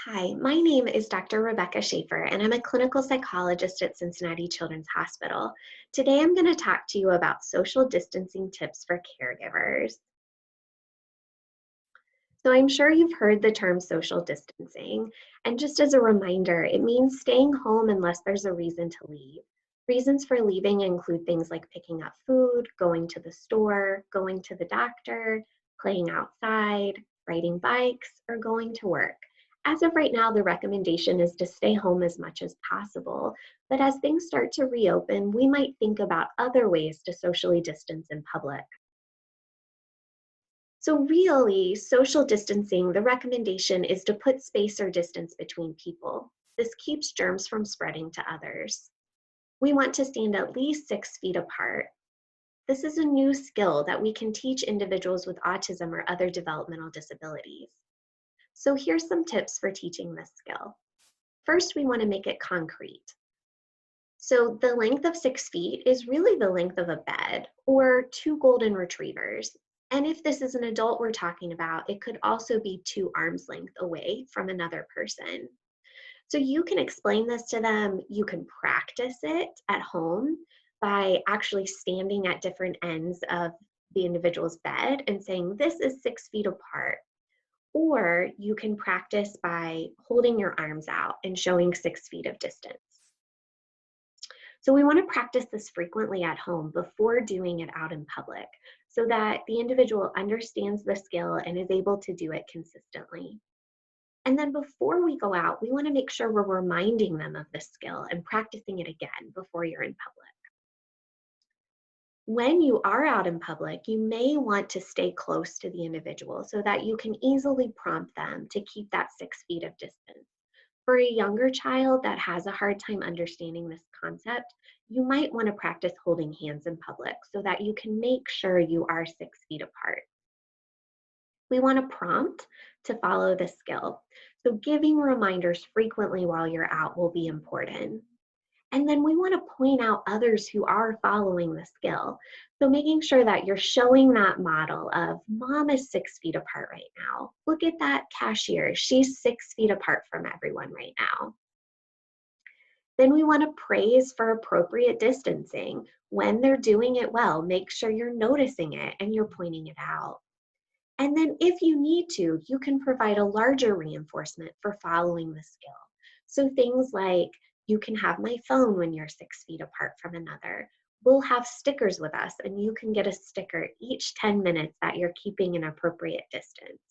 Hi, my name is Dr. Rebecca Schaefer, and I'm a clinical psychologist at Cincinnati Children's Hospital. Today, I'm going to talk to you about social distancing tips for caregivers. So, I'm sure you've heard the term social distancing, and just as a reminder, it means staying home unless there's a reason to leave. Reasons for leaving include things like picking up food, going to the store, going to the doctor, playing outside, riding bikes, or going to work. As of right now, the recommendation is to stay home as much as possible. But as things start to reopen, we might think about other ways to socially distance in public. So, really, social distancing, the recommendation is to put space or distance between people. This keeps germs from spreading to others. We want to stand at least 6 feet apart. This is a new skill that we can teach individuals with autism or other developmental disabilities. So here's some tips for teaching this skill. First, we want to make it concrete. So the length of 6 feet is really the length of a bed or two golden retrievers. And if this is an adult we're talking about, it could also be two arms length away from another person. So you can explain this to them. You can practice it at home by actually standing at different ends of the individual's bed and saying, this is 6 feet apart. Or you can practice by holding your arms out and showing 6 feet of distance. So we want to practice this frequently at home before doing it out in public so that the individual understands the skill and is able to do it consistently. And then before we go out, we want to make sure we're reminding them of this skill and practicing it again before you're in public. When you are out in public, you may want to stay close to the individual so that you can easily prompt them to keep that 6 feet of distance. For a younger child that has a hard time understanding this concept, you might want to practice holding hands in public so that you can make sure you are 6 feet apart. We want to prompt to follow the skill. So giving reminders frequently while you're out will be important. And then we want to point out others who are following the skill. So making sure that you're showing that model of mom is 6 feet apart right now. Look at that cashier. She's 6 feet apart from everyone right now. Then we want to praise for appropriate distancing. When they're doing it well, make sure you're noticing it and you're pointing it out. And then if you need to, you can provide a larger reinforcement for following the skill. So things like you can have my phone when you're 6 feet apart from another. We'll have stickers with us and you can get a sticker each 10 minutes that you're keeping an appropriate distance.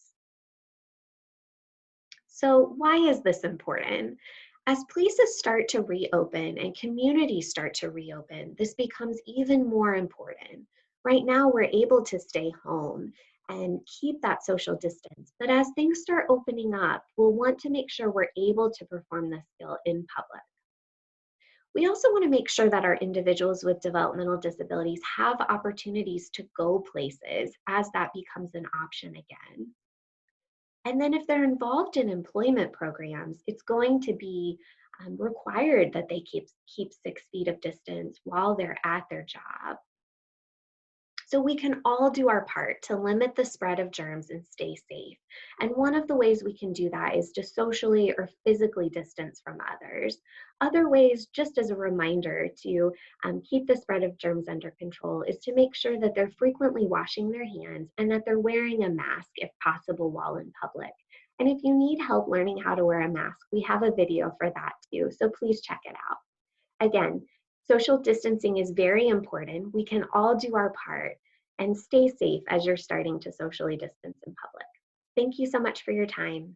So why is this important? As places start to reopen and communities start to reopen, this becomes even more important. Right now, we're able to stay home and keep that social distance. But as things start opening up, we'll want to make sure we're able to perform this skill in public. We also want to make sure that our individuals with developmental disabilities have opportunities to go places as that becomes an option again. And then if they're involved in employment programs, it's going to be required that they keep 6 feet of distance while they're at their job. So we can all do our part to limit the spread of germs and stay safe. And one of the ways we can do that is to socially or physically distance from others. Other ways, just as a reminder to keep the spread of germs under control, is to make sure that they're frequently washing their hands and that they're wearing a mask if possible while in public. And if you need help learning how to wear a mask, we have a video for that too, so please check it out. Again, social distancing is very important. We can all do our part and stay safe as you're starting to socially distance in public. Thank you so much for your time.